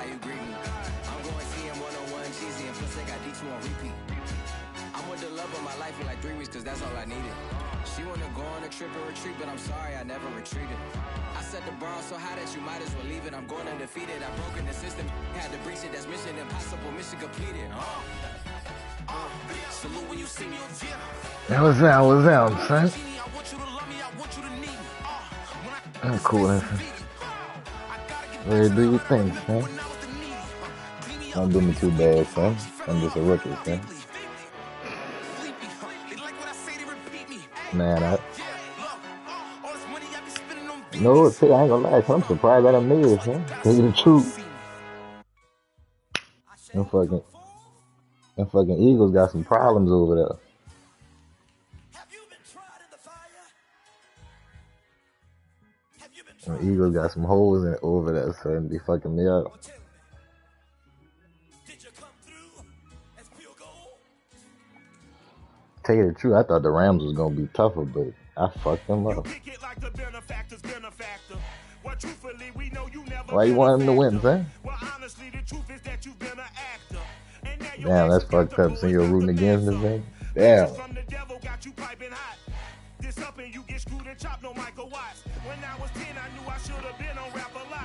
how you greet me. I'm going CM 101, cheesy, and plus I got D2 on repeat. I'm with the love of my life for like 3 weeks, cause that's all I needed. She wanna go on a trip and retreat, but I'm sorry, I never retreated. I set the bar so high that you might as well leave it. I'm going undefeated, I've broken the system, had to breach it, that's mission impossible, mission completed. Salute when you see me. That was out, son. I'm cool, listen. Where do you think, son? Don't do me too bad, son. I'm just a rookie, son. Man, no, see, I ain't gonna lie, I'm surprised I done made it, son. Tell you the truth. Them fucking Eagles got some problems over there. Them Eagles got some holes over there, son. Be fucking me up. Tell you the truth, I thought the Rams was gonna be tougher, but I fucked them up. Why you want him to win, son? Damn, that's fucked up. So you're rooting against him, man? Damn.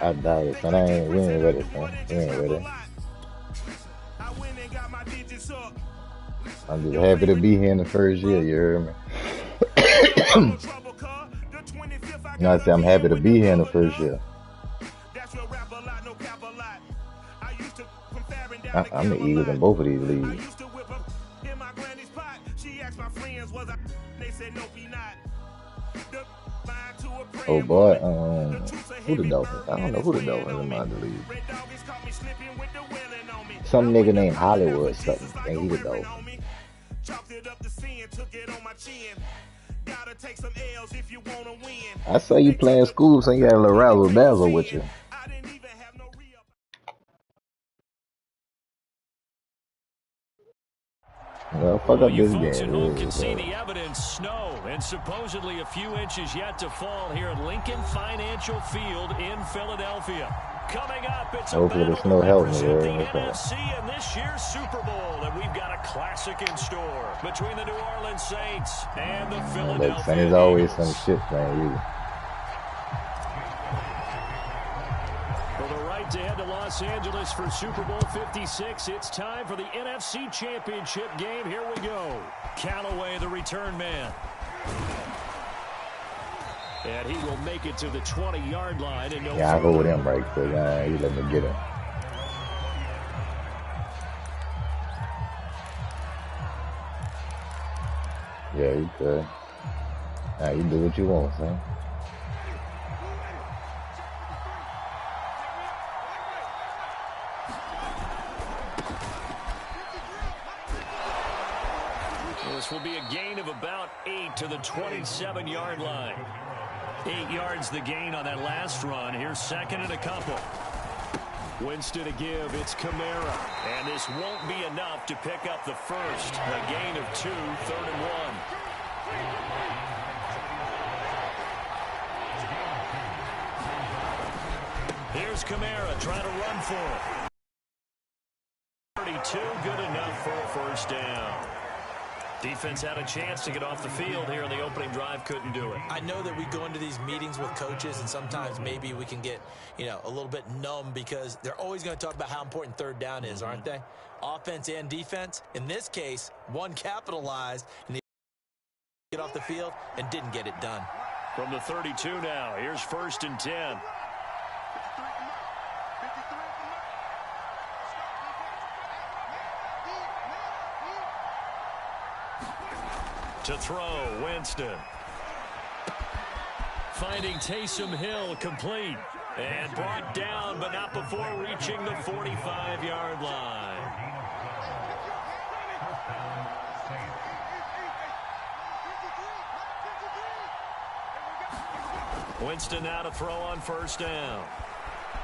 I doubt it, son. We ain't ready, son. We ain't ready. I'm just happy to be here in the first year, you heard me? You know, I say I'm happy to be here in the first year. I'm the Eagles in both of these leagues. Oh boy, who the Dolphins? I don't know who the Dolphins in my league. Some nigga named Hollywood something. Think he the Dolphins. I saw you playing school, so you had a little razzle dazzle with you. Well, fuck up this game. Home can see the evidence, snow, and supposedly a few inches yet to fall here at Lincoln Financial Field in Philadelphia. Coming up, it's hopefully the snow helps me. The NFC in this year's Super Bowl, and we've got a classic in store between the New Orleans Saints and the Philadelphia Eagles. There's always some shit playing you. To head to Los Angeles for Super Bowl 56. It's time for the NFC Championship game. Here we go. Callaway, the return man. And he will make it to the 20-yard line. And yeah, I'll go with him right quick. You let me get him. Yeah, you could. You do what you want, son. This will be a gain of about 8 to the 27-yard line. 8 yards the gain on that last run. Here's second and a couple. Winston to give. It's Kamara. And this won't be enough to pick up the first. A gain of 2, 3rd and 1. Here's Kamara trying to run for it. 32, good enough for a first down. Defense had a chance to get off the field here in the opening drive, couldn't do it. I know that we go into these meetings with coaches, and sometimes maybe we can get, a little bit numb because they're always going to talk about how important third down is, aren't they? Offense and defense. In this case, one capitalized and they get off the field and didn't get it done. From the 32 now, here's 1st and 10. To throw, Winston. Finding Taysom Hill complete. And brought down, but not before reaching the 45-yard line. Winston now to throw on 1st down.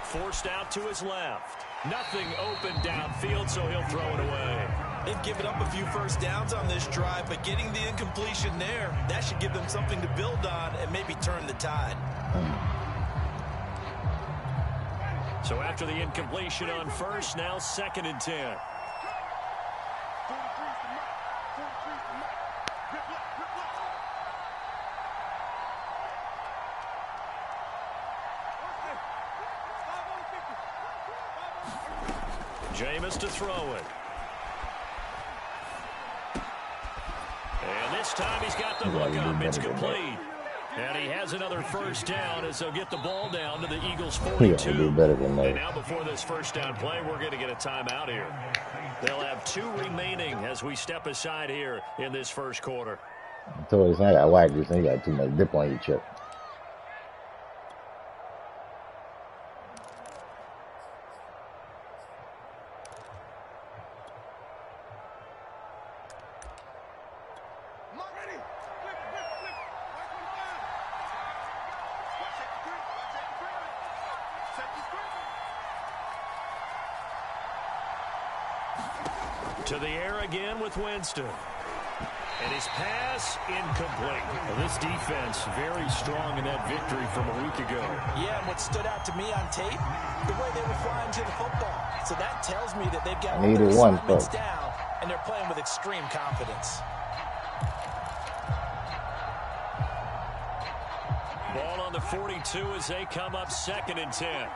Forced out to his left. Nothing open downfield, so he'll throw it away. They've given up a few first downs on this drive, but getting the incompletion there, that should give them something to build on and maybe turn the tide. So after the incompletion on first, now 2nd and 10. Jameis to throw it. And this time he's got the hook up. It's complete. And he has another first down as they'll get the ball down to the Eagles' 42. And now before this first down play, we're going to get a timeout here. They'll have 2 remaining as we step aside here in this first quarter. I told you, I got whacked this thing. You got too much dip on your chip. To the air again with Winston. And his pass incomplete. Well, this defense very strong in that victory from a week ago. Yeah, and what stood out to me on tape, the way they were flying to the football. So that tells me that they've got all their assignments down, and they're playing with extreme confidence. Ball on the 42 as they come up 2nd and 10.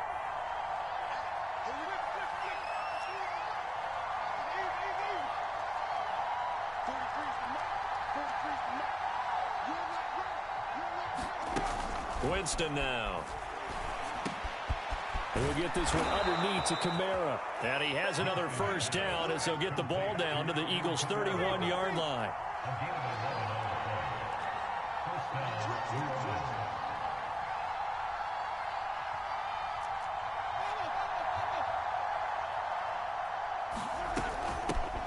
Winston now. He'll get this one underneath to Kamara. And he has another first down as they'll get the ball down to the Eagles' 31-yard line.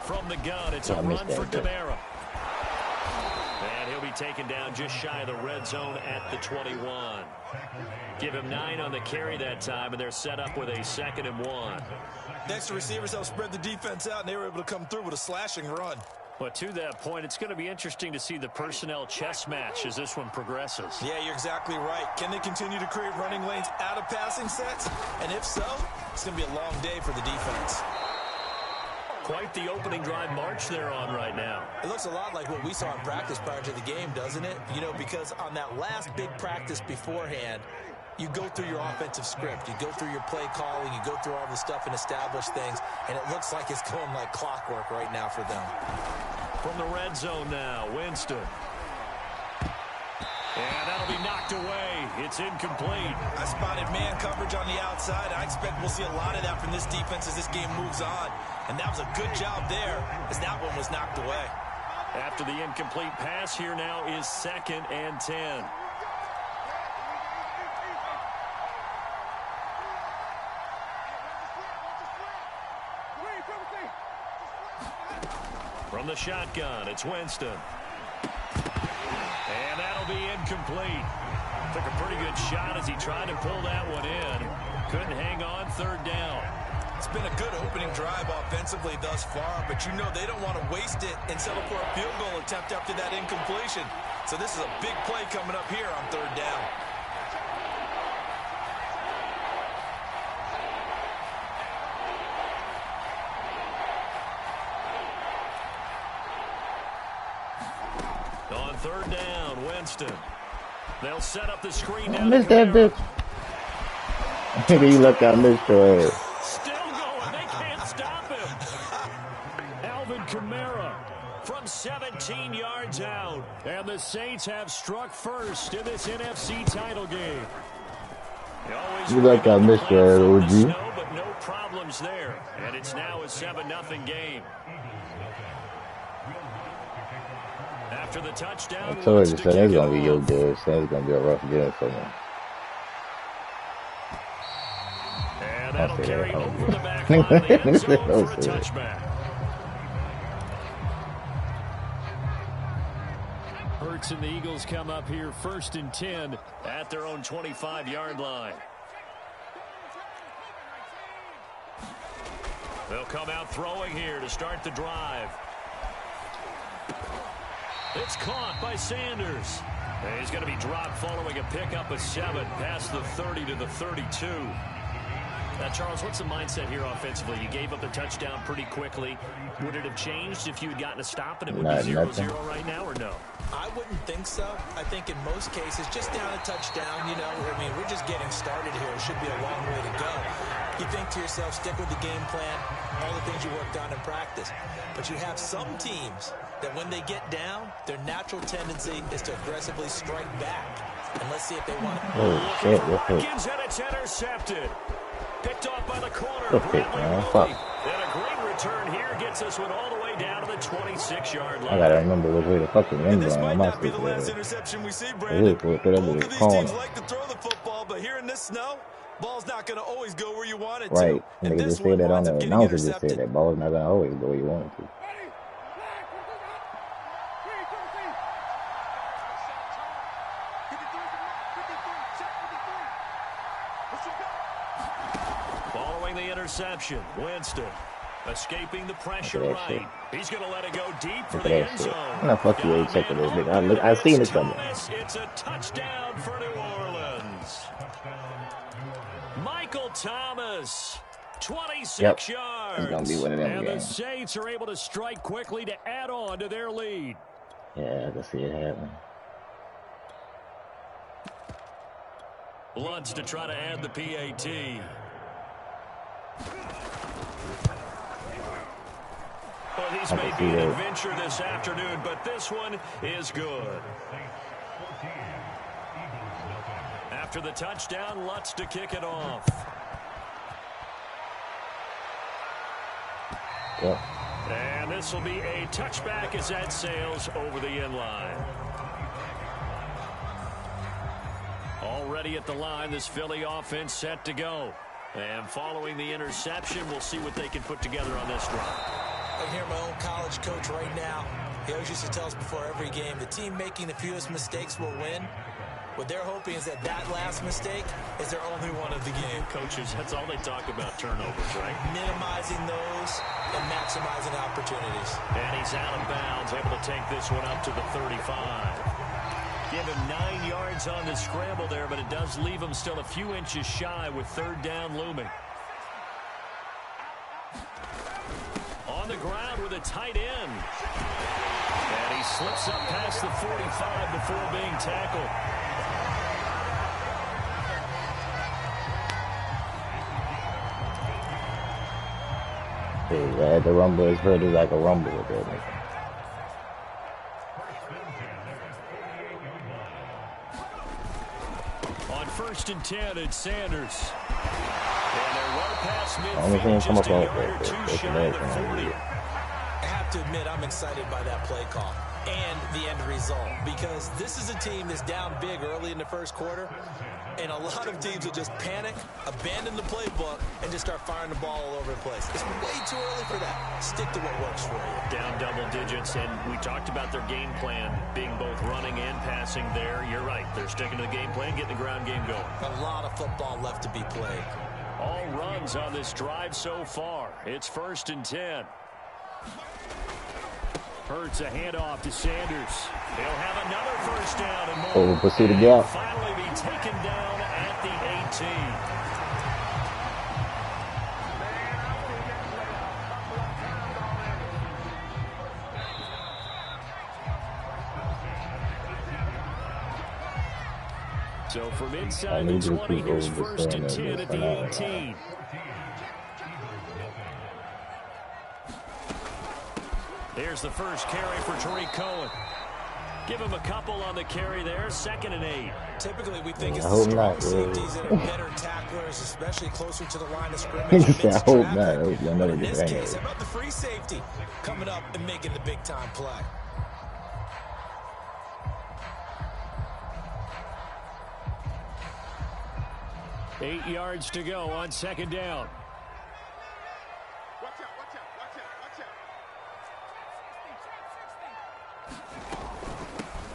From the gun, it's a run for Kamara. And he'll be taken down just shy of the red zone at the 21. Give him 9 on the carry that time, and they're set up with a 2nd and 1. Next, the receivers helped spread the defense out, and they were able to come through with a slashing run. But to that point, it's going to be interesting to see the personnel chess match as this one progresses. Yeah, you're exactly right. Can they continue to create running lanes out of passing sets? And if so, it's going to be a long day for the defense. Quite the opening drive march they're on right now. It looks a lot like what we saw in practice prior to the game, doesn't it? You know, because on that last big practice beforehand, you go through your offensive script. You go through your play calling. You go through all the stuff and establish things. And it looks like it's going like clockwork right now for them. From the red zone now, Winston. And that'll be knocked away. It's incomplete. I spotted man coverage on the outside. I expect we'll see a lot of that from this defense as this game moves on. And that was a good job there as that one was knocked away. After the incomplete pass, here now is 2nd and 10. From the shotgun, it's Winston. And that'll be incomplete. Took a pretty good shot as he tried to pull that one in. Couldn't hang on, 3rd down. It's been a good opening drive offensively thus far, but you know they don't want to waste it and settle for a field goal attempt after that incompletion. So this is a big play coming up here on 3rd down. On 3rd down, Winston. They'll set up the screen down. I missed that bitch. You look, I missed your ass. Still going. They can't stop him. Alvin Kamara from 17 yards out. And the Saints have struck first in this NFC title game. You look, I missed your ass, OG. But no problems there. And it's now a 7-0 game. After the touchdown, I told you, so that's going to be your good. So it's going to be a rough game for me. And that'll carry over the back line of the end zone for a touchback. Hurts and the Eagles come up here 1st and 10 at their own 25-yard line. They'll come out throwing here to start the drive. It's caught by Sanders. And he's going to be dropped following a pickup of 7 past the 30 to the 32. Now, Charles, what's the mindset here offensively? You gave up the touchdown pretty quickly. Would it have changed if you had gotten a stop and it would be 0-0 right now, or no? I wouldn't think so. I think in most cases, just down a touchdown, you know, I mean, we're just getting started here. It should be a long way to go. You think to yourself, stick with the game plan, all the things you worked on in practice. But you have some teams that when they get down, their natural tendency is to aggressively strike back. And let's see if they want it. Oh, shit. Watkins, and it's intercepted. Picked off by the corner. Okay, man. Fuck. And a great return here gets this one all the way down to the 26-yard line. I gotta remember which way the fucking end This zone. might I'm not not be the last stupid. interception we see, Brandon. Both of these teams like to throw the football, but here in this snow, ball's not going to always go where you want it to. Right. And Nigga this just one said that on winds the up getting announcer just said intercepted. that ball's not gonna always go where you want it to. Following the interception, Winston escaping the pressure Look at that right. He's going to let it go deep for Look the at that end shit. zone. Nah, fuck you, ain't checking this nigga. I seen it coming. It's a touchdown for New Orleans. Michael Thomas, 26 yards. He's gonna be winning them and the games. Saints are able to strike quickly to add on to their lead. Yeah, I can see it happening. Lutz to try to add the PAT. Well, these may be an adventure this afternoon, but this one is good. After the touchdown, Lutz to kick it off. Yep. And this will be a touchback as that sails over the end line. Already at the line, this Philly offense set to go. And following the interception, we'll see what they can put together on this drive. I hear my own college coach right now. He always used to tell us before every game, the team making the fewest mistakes will win. What they're hoping is that that last mistake is their only one of the game. Coaches, that's all they talk about, turnovers, right? Minimizing those and maximizing opportunities. And he's out of bounds, able to take this one up to the 35. Give him 9 yards on the scramble there, but it does leave him still a few inches shy with third down looming. On the ground with a tight end. And he slips up past the 45 before being tackled. Hey, the rumble is heard is like a rumble with that nigga. On 1st and 10, it's Sanders. And they're well past Only thing midfield, come just a up yard or with two that's shy of the amazing. 40. I have to admit, I'm excited by that play call and the end result, because this is a team that's down big early in the first quarter, and a lot of teams will just panic, abandon the playbook, and just start firing the ball all over the place. It's way too early for that. Stick to what works for you. Down double digits, and we talked about their game plan being both running and passing there. You're right. They're sticking to the game plan, getting the ground game going. A lot of football left to be played. All runs on this drive so far. It's 1st and 10. Hurts a handoff to Sanders. He'll have another first down and more. Over pursue the gap. Finally be taken down at the 18. So from inside the 20, here's 1st and 10 at the 18. Here's the first carry for Tariq Cohen. Give him a couple on the carry there. 2nd and 8. Typically, we think it's I the hope strong not, safeties that are better tacklers, especially closer to the line of scrimmage. He said, I hope not. I hope y'all never In get this angry. case, how about the free safety coming up and making the big-time play? Eight yards to go on 2nd down.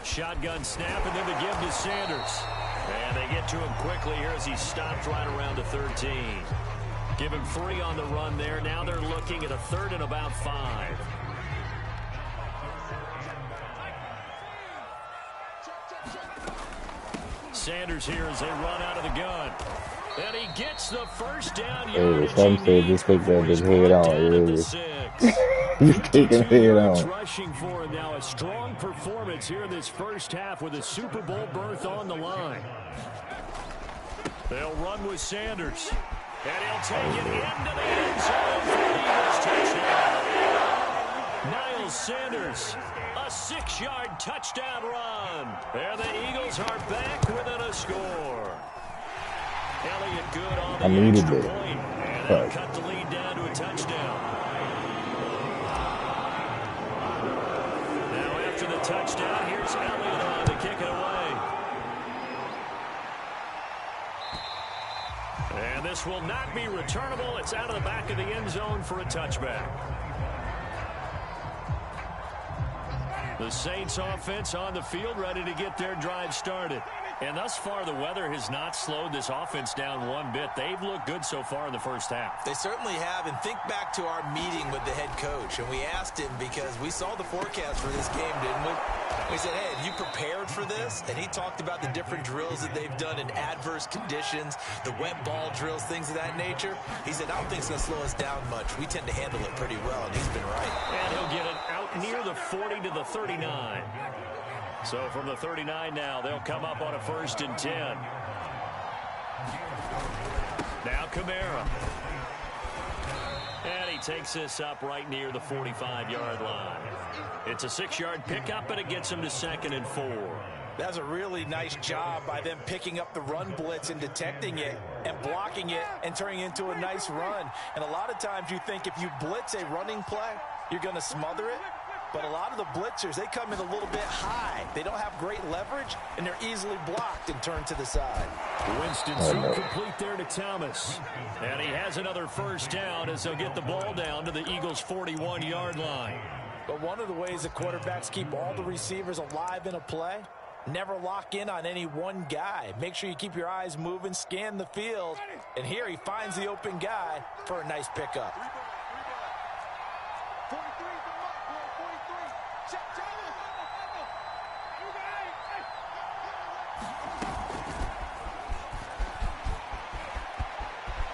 Shotgun snap, and then the give to Sanders. And they get to him quickly here as he stopped right around the 13. Give him 3 on the run there. Now they're looking at a 3rd and about 5. Sanders here as they run out of the gun. And he gets the first down Hey, yardage some he said needs just take before that he's bitch head brought on. down at the Yeah. 6. He's taking 52 head yards on. rushing for him now. A strong performance here in this first half with a Super Bowl berth on the line. They'll run with Sanders. And he'll take it into the end zone for the Eagles touchdown. Miles Sanders, a 6-yard touchdown run. And the Eagles are back within a score. Elliott good on the extra point. And they'll cut the lead down to a touchdown. Now after the touchdown, here's Elliott on to kick it away. And this will not be returnable. It's out of the back of the end zone for a touchback. The Saints offense on the field ready to get their drive started. And thus far, the weather has not slowed this offense down one bit. They've looked good so far in the first half. They certainly have. And think back to our meeting with the head coach. And we asked him because we saw the forecast for this game, didn't we? We said, hey, have you prepared for this? And he talked about the different drills that they've done in adverse conditions, the wet ball drills, things of that nature. He said, I don't think it's going to slow us down much. We tend to handle it pretty well, and he's been right. And he'll get it out near the 40 to the 39. So from the 39 now, they'll come up on a 1st and 10. Now Kamara. And he takes this up right near the 45-yard line. It's a 6-yard pickup, and it gets him to 2nd and 4. That's a really nice job by them picking up the run blitz and detecting it and blocking it and turning it into a nice run. And a lot of times you think if you blitz a running play, you're going to smother it. But a lot of the blitzers, they come in a little bit high. They don't have great leverage, and they're easily blocked and turned to the side. Winston's complete there to Thomas. And he has another 1st down as they'll get the ball down to the Eagles' 41-yard line. But one of the ways that quarterbacks keep all the receivers alive in a play, never lock in on any one guy. Make sure you keep your eyes moving, scan the field. And here he finds the open guy for a nice pickup.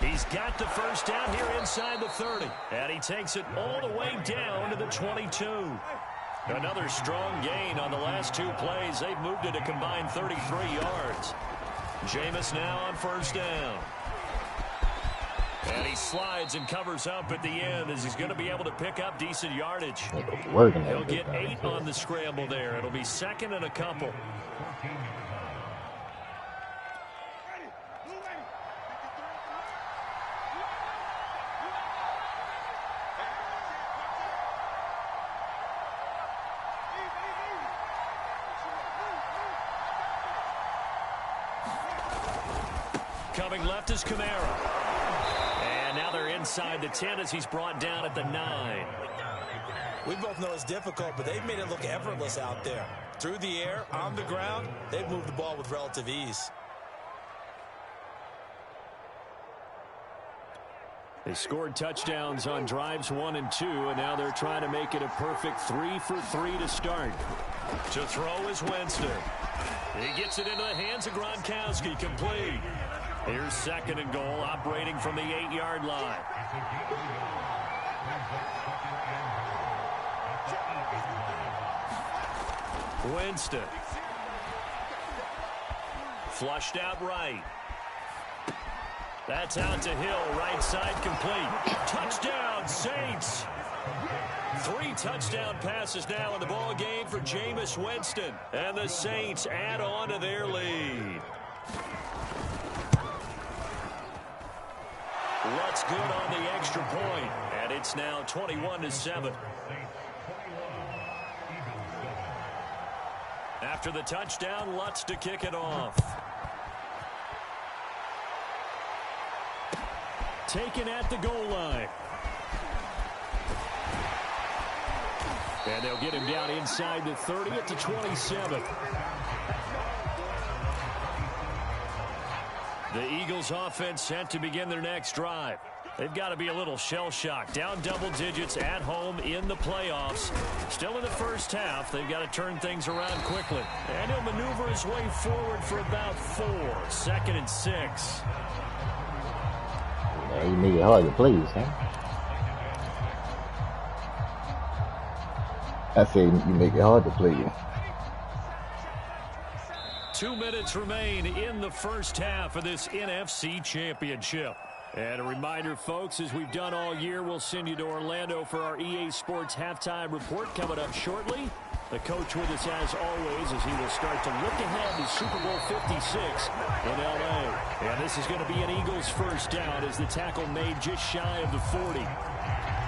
He's got the 1st down here inside the 30. And he takes it all the way down to the 22. Another strong gain on the last 2 plays. They've moved it a combined 33 yards. Jameis now on 1st down. And he slides and covers up at the end as he's going to be able to pick up decent yardage. He'll get 8 on the scramble there. It'll be 2nd and a couple. Coming left is Kamara. And now they're inside the 10 as he's brought down at the 9. We both know it's difficult, but they've made it look effortless out there. Through the air, on the ground, they've moved the ball with relative ease. They scored touchdowns on drives 1 and 2, and now they're trying to make it a perfect 3 for 3 to start. To throw is Winston. He gets it into the hands of Gronkowski, complete. Here's 2nd and goal, operating from the 8-yard line. Winston. Flushed out right. That's out to Hill, right side complete. Touchdown, Saints. 3 touchdown passes now in the ball game for Jameis Winston. And the Saints add on to their lead. Lutz good on the extra point, and it's now 21-7. After the touchdown, Lutz to kick it off. Taken at the goal line. And they'll get him down inside the 30 at the 27. The Eagles offense set to begin their next drive. They've got to be a little shell-shocked. Down double digits at home in the playoffs. Still in the first half. They've got to turn things around quickly. And he'll maneuver his way forward for about 4. 2nd and 6. Yeah, you make it hard to please, huh? I say you make it hard to please. 2 minutes remain in the first half of this NFC Championship. And a reminder, folks, as we've done all year, we'll send you to Orlando for our EA Sports halftime report coming up shortly. The coach with us as always as he will start to look ahead to Super Bowl 56 in L.A. And this is going to be an Eagles first down as the tackle made just shy of the 40.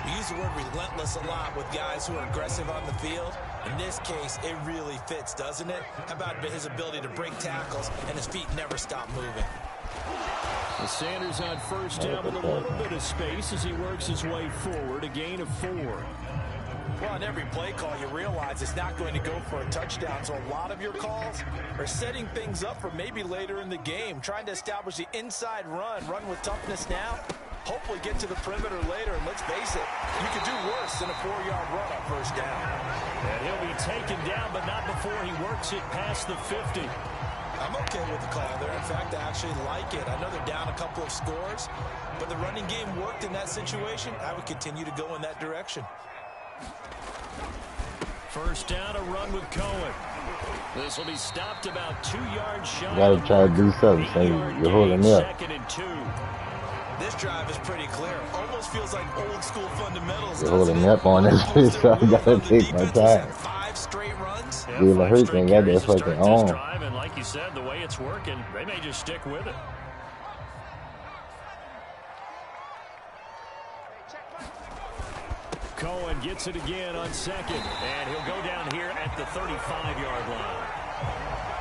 We use the word relentless a lot with guys who are aggressive on the field. In this case, it really fits, doesn't it? How about his ability to break tackles and his feet never stop moving? The Sanders on first down with a little bit of space as he works his way forward, a gain of 4. Well, on every play call, you realize it's not going to go for a touchdown, so a lot of your calls are setting things up for maybe later in the game, trying to establish the inside run with toughness now, hopefully get to the perimeter later, and let's face it, you could do worse than a 4-yard run on first down. And he'll be taken down, but not before he works it past the 50. I'm okay with the call there. In fact, I actually like it. I know they're down a couple of scores, but the running game worked in that situation. I would continue to go in that direction. First down, a run with Cohen. This will be stopped about 2 yards shy. You gotta try to do something, so you're holding up. 2nd and 2. This drive is pretty clear. Almost feels like old school fundamentals. You're holding up on this shit, so I gotta take my time. 5 straight runs. Jalen Hurts ain't got that fucking arm. And like you said, the way it's working, they may just stick with it. Cohen gets it again on 2nd, and he'll go down here at the 35-yard line.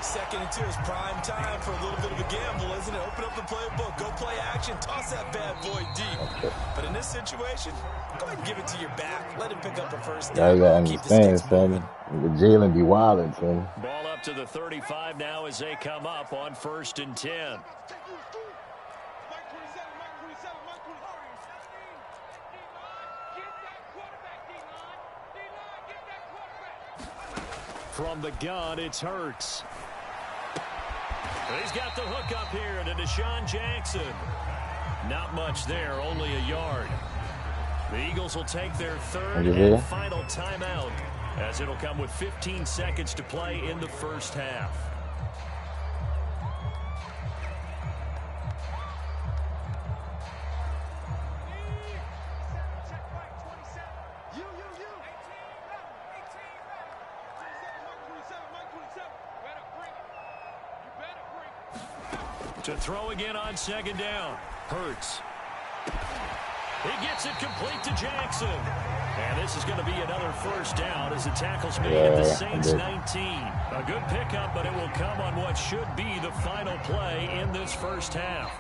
2nd and 2 is prime time for a little bit of a gamble, isn't it? Open up the playbook, go play action, toss that bad boy deep. But in this situation, go ahead and give it to your back. Let him pick up a first down. You gotta understand, son. Jalen be wildin', son. Ball up to the 35 now as they come up on 1st and 10. From the gun, it's Hurts. He's got the hook up here to Deshaun Jackson. Not much there, only a yard. The Eagles will take their 3rd and final timeout as it'll come with 15 seconds to play in the first half. To throw again on 2nd down. Hurts. He gets it complete to Jackson. And this is going to be another first down as the tackle's made at the Saints 19. A good pickup, but it will come on what should be the final play in this first half.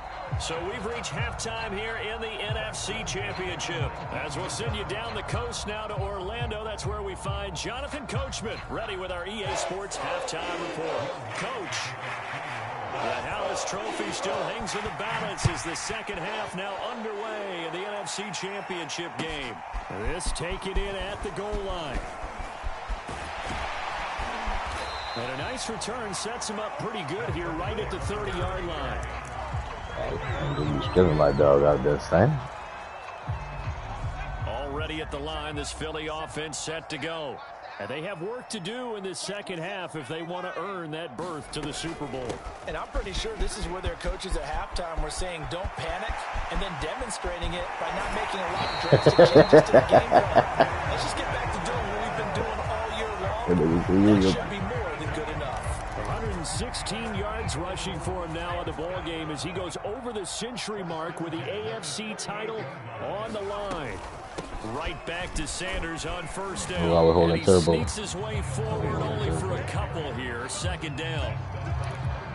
So we've reached halftime here in the NFC Championship. As we'll send you down the coast now to Orlando, that's where we find Jonathan Coachman ready with our EA Sports halftime report. Coach, the Hallis Trophy still hangs in the balance as the second half now underway in the NFC Championship game. This taken in at the goal line. And a nice return sets him up pretty good here right at the 30-yard line. I'm stripping my dog out there, son. Already at the line, this Philly offense set to go. And they have work to do in this second half if they want to earn that berth to the Super Bowl. And I'm pretty sure this is where their coaches at halftime were saying don't panic and then demonstrating it by not making a lot of drastic changes to the game plan. Let's just get back to doing what we've been doing all year long. That should be more than good enough. 116 yards rushing for him now in the ball game as he goes over the century mark with the AFC title on the line. Right back to Sanders on first down. And he sneaks his way forward only for a couple here. Second down.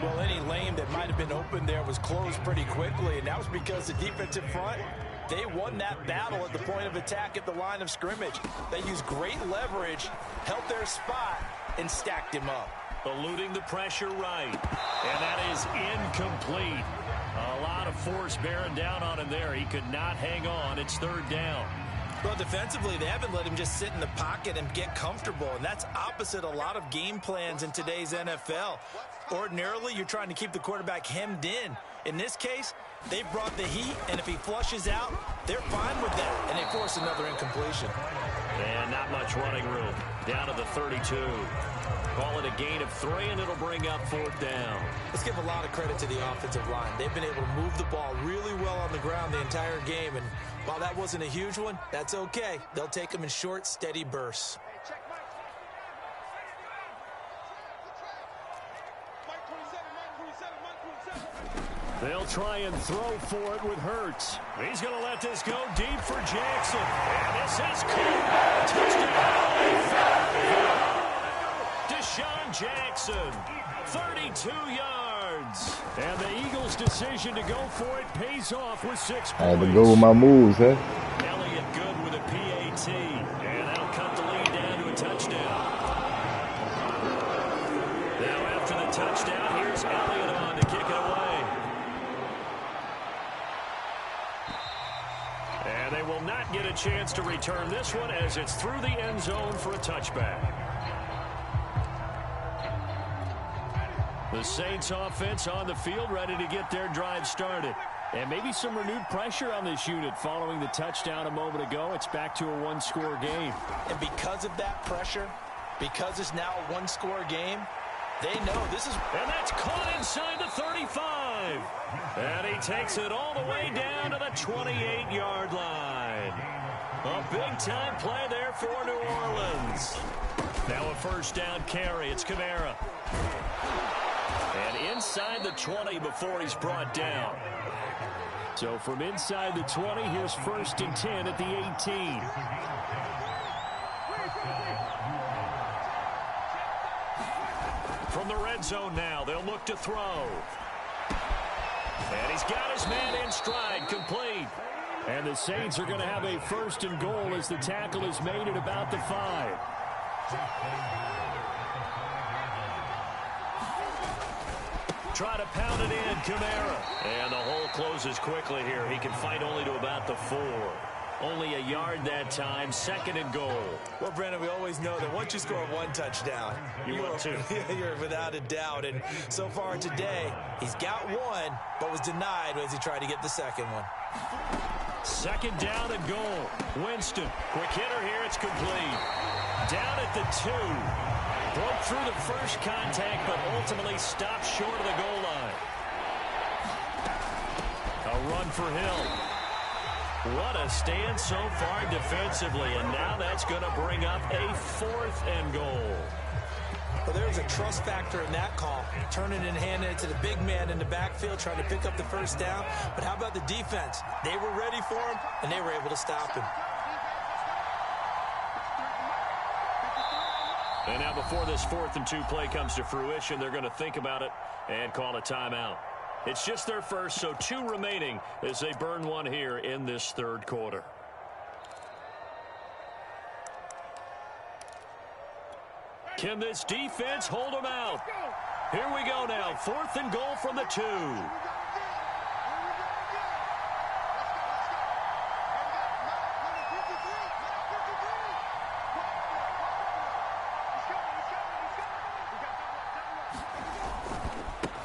Well, any lane that might have been open there was closed pretty quickly, and that was because the defensive front, they won that battle at the point of attack at the line of scrimmage. They used great leverage, held their spot, and stacked him up. Eluding the pressure right. And that is incomplete. A lot of force bearing down on him there. He could not hang on. It's third down. Well, defensively, they haven't let him just sit in the pocket and get comfortable, and that's opposite a lot of game plans in today's NFL. Ordinarily, you're trying to keep the quarterback hemmed in. In this case, they brought the heat, and if he flushes out, they're fine with that, and they force another incompletion. And not much running room. Down to the 32. Call it a gain of 3, and it'll bring up fourth down. Let's give a lot of credit to the offensive line. They've been able to move the ball really well on the ground the entire game, and while that wasn't a huge one, that's okay. They'll take them in short, steady bursts. They'll try and throw for it with Hurts. He's going to let this go deep for Jackson. And this is caught. Touchdown. Deshaun Jackson, 32 yards. And the Eagles' decision to go for it pays off with 6 points. I had to go with my moves, huh? Elliott good with a PAT. And that'll cut the lead down to a touchdown. Now after the touchdown, here's Elliott on to kick it away. And they will not get a chance to return this one as it's through the end zone for a touchback. The Saints offense on the field ready to get their drive started. And maybe some renewed pressure on this unit following the touchdown a moment ago. It's back to a one-score game. And because of that pressure, because it's now a one-score game, they know this is... And that's caught inside the 35. And he takes it all the way down to the 28-yard line. A big-time play there for New Orleans. Now a first down carry. It's Kamara. And inside the 20 before he's brought down. So from inside the 20, here's first and 10 at the 18. From the red zone now, they'll look to throw. And he's got his man in stride, complete. And the Saints are going to have a first and goal as the tackle is made at about the 5. Try to pound it in, Kamara. And the hole closes quickly here. He can fight only to about the 4. Only a yard that time, second and goal. Well, Brandon, we always know that once you score one touchdown, you're without a doubt. And so far today, he's got one, but was denied as he tried to get the second one. Second down and goal. Winston, quick hitter here, it's complete. Down at the 2. Broke through the first contact, but ultimately stopped short of the goal line. A run for Hill. What a stand so far defensively, and now that's going to bring up a 4th and goal. Well, there's a trust factor in that call. Turning and handing it to the big man in the backfield, trying to pick up the first down. But how about the defense? They were ready for him, and they were able to stop him. And now before this 4th and 2 play comes to fruition, they're going to think about it and call a timeout. It's just their first, so 2 remaining as they burn one here in this third quarter. Can this defense hold them out? Here we go now, 4th and goal from the 2.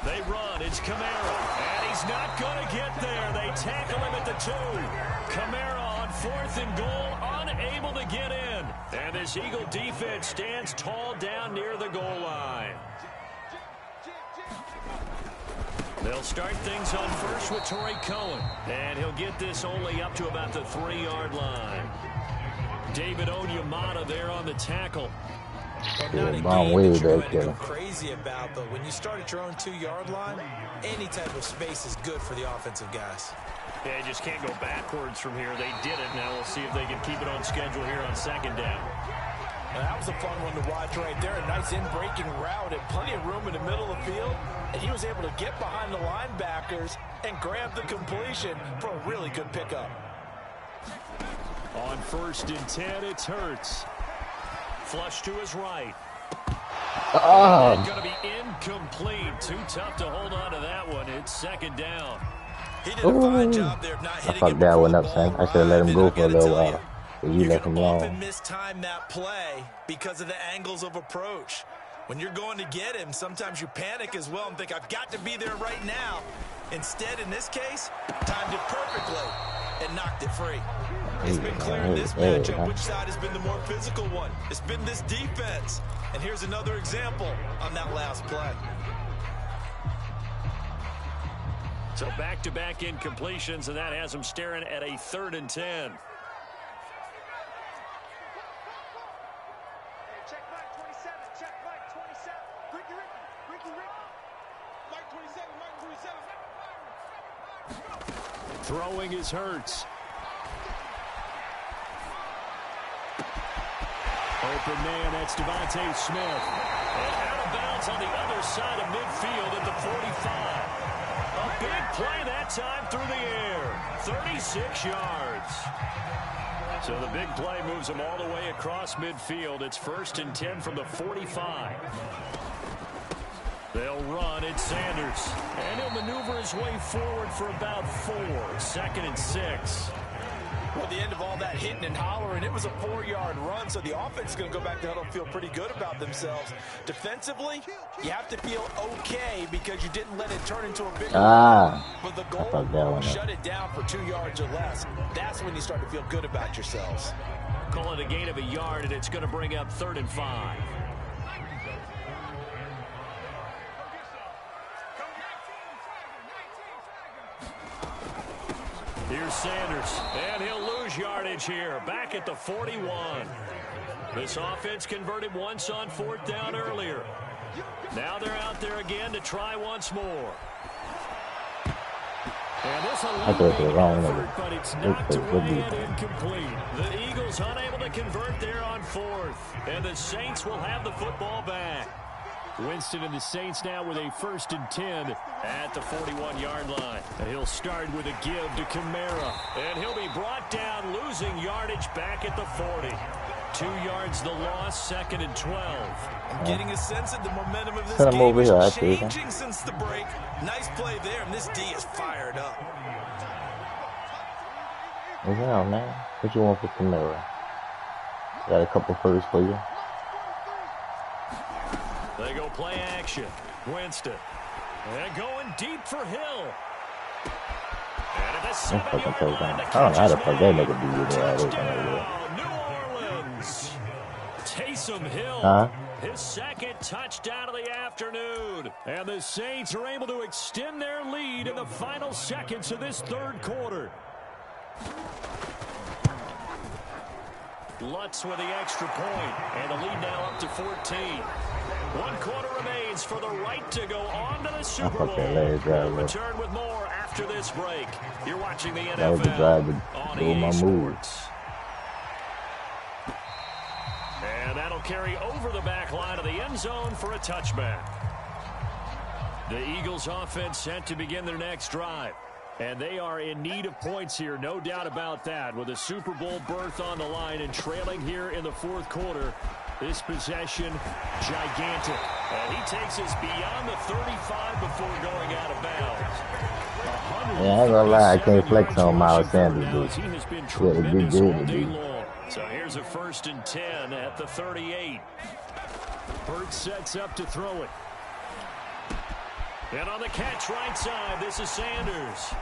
They run, it's Kamara, and he's not going to get there. They tackle him at the 2. Kamara on 4th and goal, unable to get in. And this Eagle defense stands tall down near the goal line. They'll start things on first with Torrey Cohen, and he'll get this only up to about the 3-yard line. David Onyemata there on the tackle. Well, not a game that you're going to go crazy about, but when you start at your own 2-yard line, any type of space is good for the offensive guys. Yeah, you just can't go backwards from here. They did it. Now we'll see if they can keep it on schedule here on second down. Now, that was a fun one to watch right there. A nice in-breaking route and plenty of room in the middle of the field. And he was able to get behind the linebackers and grab the completion for a really good pickup. On 1st and 10, it's Hurts. Flush to his right. Going to be incomplete. Too tough to hold on to that one. It's second down. He did a fine job there of not I hitting fucked it that before one the up, ball son. I should have let arrived, him and go I for a gotta little tell while. But you you left can him often alone. mistime that play because of the angles of approach. When you're going to get him, sometimes you panic as well and think, I've got to be there right now. Instead, in this case, timed it perfectly and knocked it free. It's been clear in this matchup which side has been the more physical one. It's been this defense. And here's another example on that last play. So back-to-back incompletions, and that has them staring at a 3rd and 10. Check Mike 27. Check Mike 27. Ricky. Mike 27. Mike 27. Throwing is Hurts. Open man, that's Devontae Smith. And out of bounds on the other side of midfield at the 45. A big play that time through the air. 36 yards. So the big play moves them all the way across midfield. It's 1st and 10 from the 45. They'll run. It's Sanders. And he'll maneuver his way forward for about 4. 2nd and 6. Well, at the end of all that hitting and hollering, it was a 4-yard run, so the offense is going to go back to huddle and feel pretty good about themselves. Defensively, you have to feel okay because you didn't let it turn into a big run. But the goal, shut it down for 2 yards or less. That's when you start to feel good about yourselves. Call it a gain of a yard, and it's going to bring up 3rd and 5. Here's Sanders, and he'll lose yardage here, back at the 41. This offense converted once on 4th down earlier. Now they're out there again to try once more. And this effort, but it's knocked away and incomplete. The Eagles unable to convert there on 4th, and the Saints will have the football back. Winston and the Saints now with a 1st and 10 at the 41-yard line. He'll start with a give to Kamara, and he'll be brought down, losing yardage back at the 40. 2 yards the loss, 2nd and 12. I'm getting a sense that the momentum of this game is changing since the break. Nice play there, and this D is fired up. Yeah, man. What you want for Kamara? Got a couple firsts for you. They go play action. Winston. And going deep for Hill. And at the 7-yard line, I don't know how to play that nigga be there. New Orleans. Taysom Hill. His 2nd touchdown of the afternoon. And the Saints are able to extend their lead in the final seconds of this 3rd quarter. Lutz with the extra point, and the lead now up to 14. 1 quarter remains for the right to go on to the Super Bowl. We'll return with more after this break. You're watching the NFL on EA Sports. And that'll carry over the back line of the end zone for a touchback. The Eagles offense set to begin their next drive. And they are in need of points here, no doubt about that. With a Super Bowl berth on the line and trailing here in the 4th quarter, this possession, gigantic. And he takes us beyond the 35 before going out of bounds. Yeah, I ain't gonna lie, I can't flex on Miles Sanders, dude. He has been tremendous all day long. So here's a 1st and 10 at the 38. Hurts sets up to throw it. And on the catch right side, this is Sanders.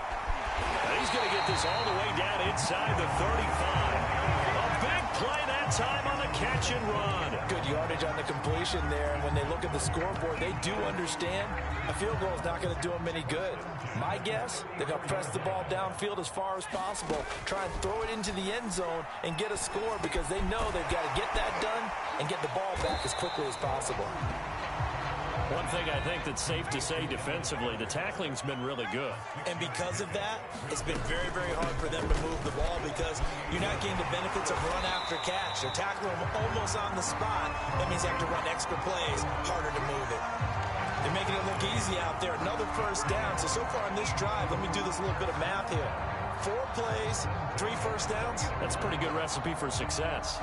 And he's going to get this all the way down inside the 35. A big play that time on the catch and run. Good yardage on the completion there. And when they look at the scoreboard, they do understand a field goal is not going to do them any good. My guess, they're going to press the ball downfield as far as possible, try and throw it into the end zone and get a score because they know they've got to get that done and get the ball back as quickly as possible. One thing I think that's safe to say defensively, the tackling's been really good. And because of that, it's been very, very hard for them to move the ball because you're not getting the benefits of run after catch. They're tackling them almost on the spot. That means they have to run extra plays, harder to move it. They're making it look easy out there. Another 1st down. So far on this drive, let me do this little bit of math here. 4 plays, 3 1st downs. That's a pretty good recipe for success.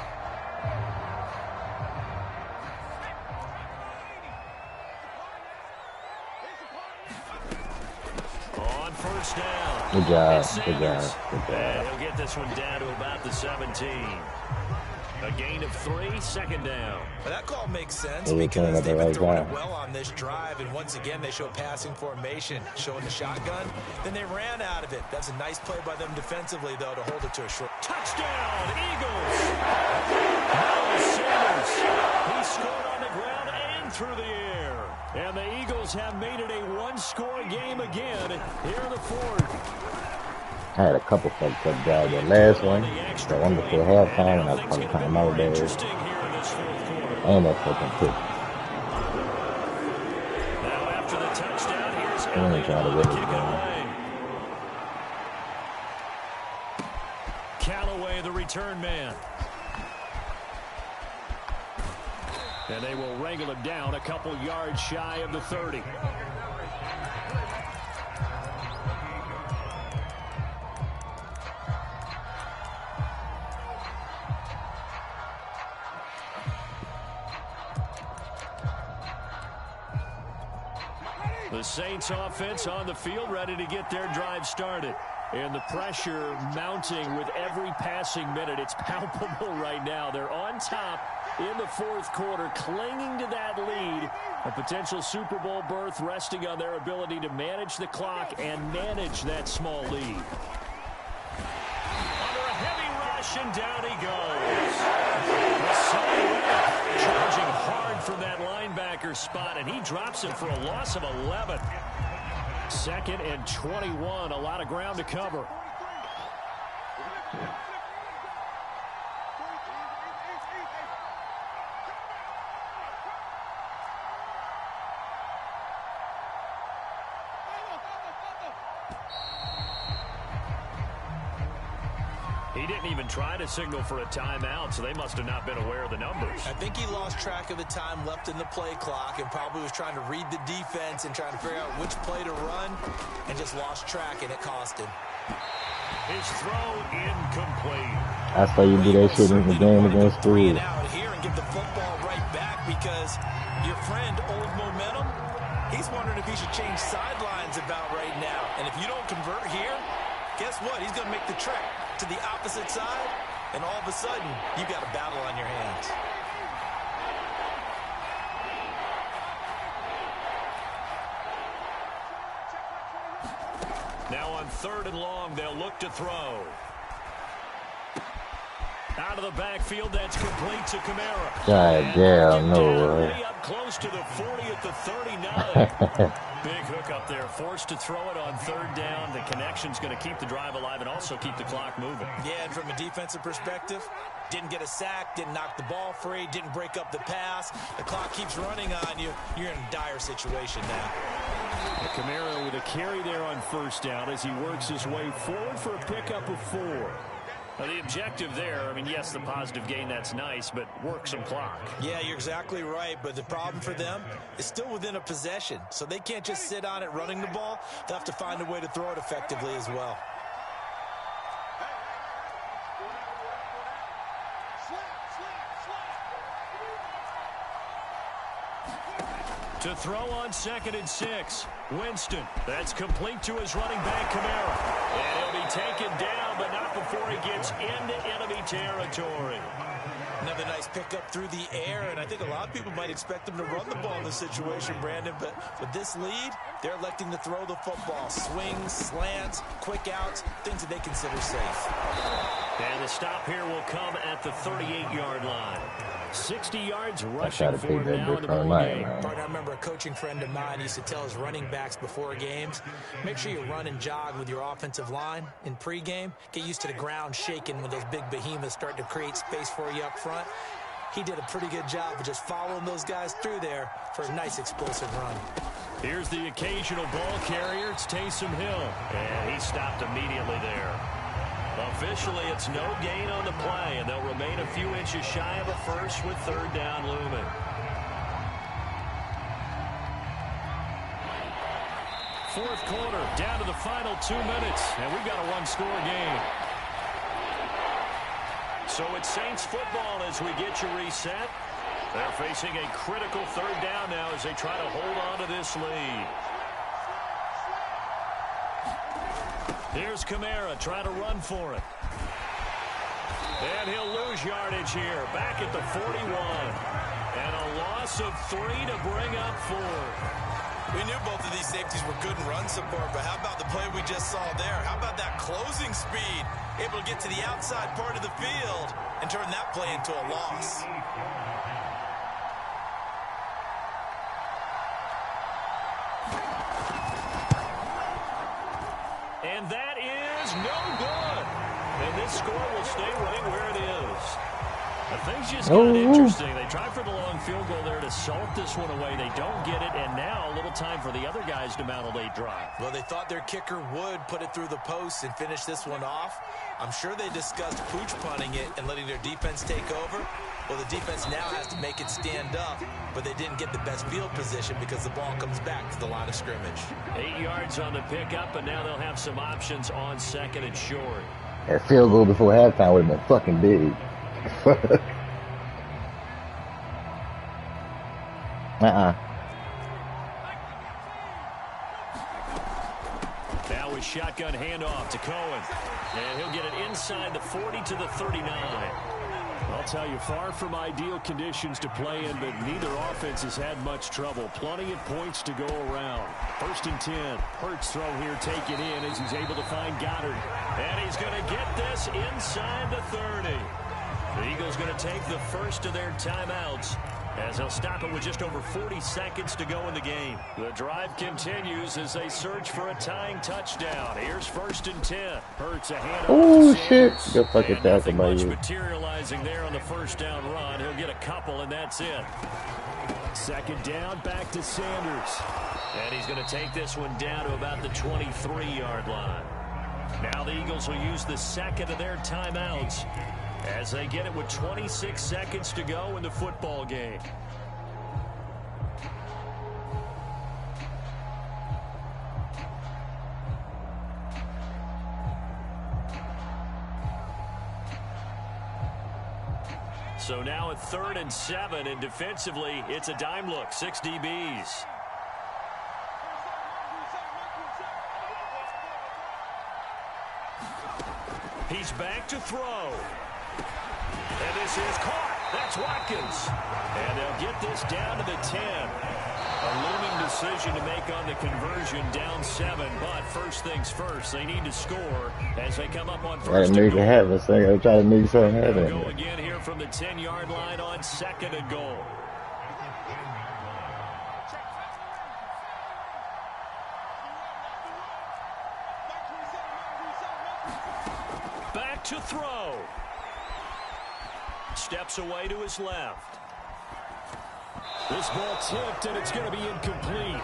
first down. Good job. It's Good job. Sanders. Good And job. he'll get this one down to about the 17. A gain of 3, second down. Well, that call makes sense They because came at the they've been right throwing time. it well on this drive, and once again they show passing formation, showing the shotgun. Then they ran out of it. That's a nice play by them defensively, though, to hold it to a short. Touchdown, Eagles! Miles Sanders, he scored on the ground and through the air. And the Eagles have made it a one-score game again here in the fourth. I had a couple fucked up drives. The last one, the one before halftime, and I was probably kind of my bad. Interesting here in this fourth quarter. And that fucking pick. Now after the touchdown, here's I'm gonna try to Elliott win to it, kick it man. away. Callaway, the return man. And they will wrangle him down a couple yards shy of the 30. The Saints offense on the field, ready to get their drive started. And the pressure mounting with every passing minute. It's palpable right now. They're on top in the fourth quarter, clinging to that lead. A potential Super Bowl berth resting on their ability to manage the clock and manage that small lead. Under a heavy rush, and down he goes. Charging hard from that linebacker spot, and he drops him for a loss of 11. Second and 21, a lot of ground to cover. He didn't even try to signal for a timeout, so they must have not been aware of the numbers. I think he lost track of the time left in the play clock and probably was trying to read the defense and trying to figure out which play to run and just lost track, and it cost him. His throw incomplete. I saw you do that shit in the game against Steve. Out here and get the football right back because your friend, Old Momentum, he's wondering if he should change sidelines about right now. And if you don't convert here, guess what? He's going to make the trek to the opposite side, and all of a sudden, you've got a battle on your hands. Now on 3rd and long, they'll look to throw. Out of the backfield, that's complete to Kamara. God damn, no way. Up close to the 40 at the 39. Big hook up there, forced to throw it on 3rd down. The connection's going to keep the drive alive and also keep the clock moving. Yeah, and from a defensive perspective, didn't get a sack, didn't knock the ball free, didn't break up the pass. The clock keeps running on you. You're in a dire situation now. Kamara with a carry there on 1st down as he works his way forward for a pickup of 4. Now the objective there, I mean, yes, the positive gain, that's nice, but work some clock. Yeah, you're exactly right, but the problem for them is still within a possession, so they can't just sit on it running the ball. They'll have to find a way to throw it effectively as well. To throw on 2nd and 6. Winston. That's complete to his running back, Kamara. And he'll be taken down, but not before he gets into enemy territory. Another nice pickup through the air, and I think a lot of people might expect them to run the ball in this situation, Brandon, but with this lead, they're electing to throw the football. Swings, slants, quick outs, things that they consider safe. And the stop here will come at the 38-yard line. 60 yards I rushing try to for take him that now in bitch the from ball mine, game. man. Partner, I remember a coaching friend of mine used to tell his running backs before games, make sure you run and jog with your offensive line in pregame. Get used to the ground shaking when those big behemoths start to create space for you up front. He did a pretty good job of just following those guys through there for a nice explosive run. Here's the occasional ball carrier. It's Taysom Hill. And he stopped immediately there. Officially, it's no gain on the play, and they'll remain a few inches shy of a first with 3rd down looming. Fourth quarter, down to the final 2 minutes, and we've got a one-score game. So it's Saints football as we get you reset. They're facing a critical 3rd down now as they try to hold on to this lead. Here's Kamara trying to run for it. And he'll lose yardage here. Back at the 41. And a loss of 3 to bring up 4. We knew both of these safeties were good in run support, but how about the play we just saw there? How about that closing speed? Able to get to the outside part of the field and turn that play into a loss. And that is no good. And this score will stay right where it is. Things just got interesting. They tried for the long field goal there to salt this one away. They don't get it, and now a little time for the other guys to mount a late drive. Well, they thought their kicker would put it through the post and finish this one off. I'm sure they discussed pooch punting it and letting their defense take over. Well, the defense now has to make it stand up, but they didn't get the best field position because the ball comes back to the line of scrimmage. 8 yards on the pickup, and now they'll have some options on second and short. That field goal before halftime would have been fucking big. Now with shotgun handoff to Cohen. And he'll get it inside the 40 to the 39. I'll tell you, far from ideal conditions to play in, but neither offense has had much trouble. Plenty of points to go around. 1st and 10. Hurts throw here taken in as he's able to find Goddard. And he's going to get this inside the 30. The Eagles going to take the first of their timeouts as they'll stop it with just over 40 seconds to go in the game. The drive continues as they search for a tying touchdown. Here's 1st and 10. Hurts a handoff. Oh, shit. Good fucking tackle nothing by much you. materializing there on the first down run. He'll get a couple, and that's it. 2nd down, back to Sanders. And he's going to take this one down to about the 23-yard line. Now the Eagles will use the second of their timeouts as they get it with 26 seconds to go in the football game. So now at 3rd and 7, and defensively, it's a dime look, 6 DBs. He's back to throw. And this is caught. That's Watkins. And they'll get this down to the 10. A looming decision to make on the conversion, down 7. But first things first, they need to score as they come up on 1st and goal. Gotta make it happen, so I gotta try to make something They'll happen. go again here from the 10-yard line on 2nd and goal. Back to throw. Steps away to his left. This ball tipped, and it's going to be incomplete.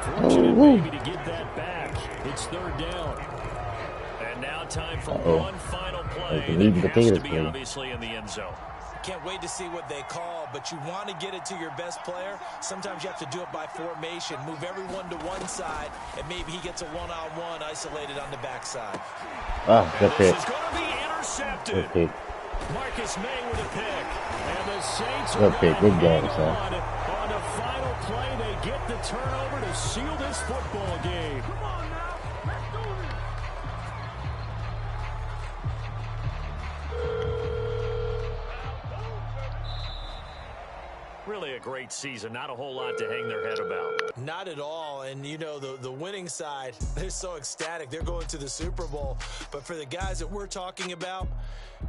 Fortunate maybe to get that back. It's 3rd down. And now time for one final play that has to be obviously in the end zone. Can't wait to see what they call, but you want to get it to your best player. Sometimes you have to do it by formation. Move everyone to one side, and maybe he gets a one-on-one isolated on the backside. Good pick. This is going to be intercepted. Good pick. Marcus May with a pick. And the Saints Good are pick. Good game, son. on the final play. They get the turnover to seal this football game. Come on now. Let's do this. Really a great season. Not a whole lot to hang their head about. Not at all. And, you know, the winning side, they're so ecstatic. They're going to the Super Bowl. But for the guys that we're talking about,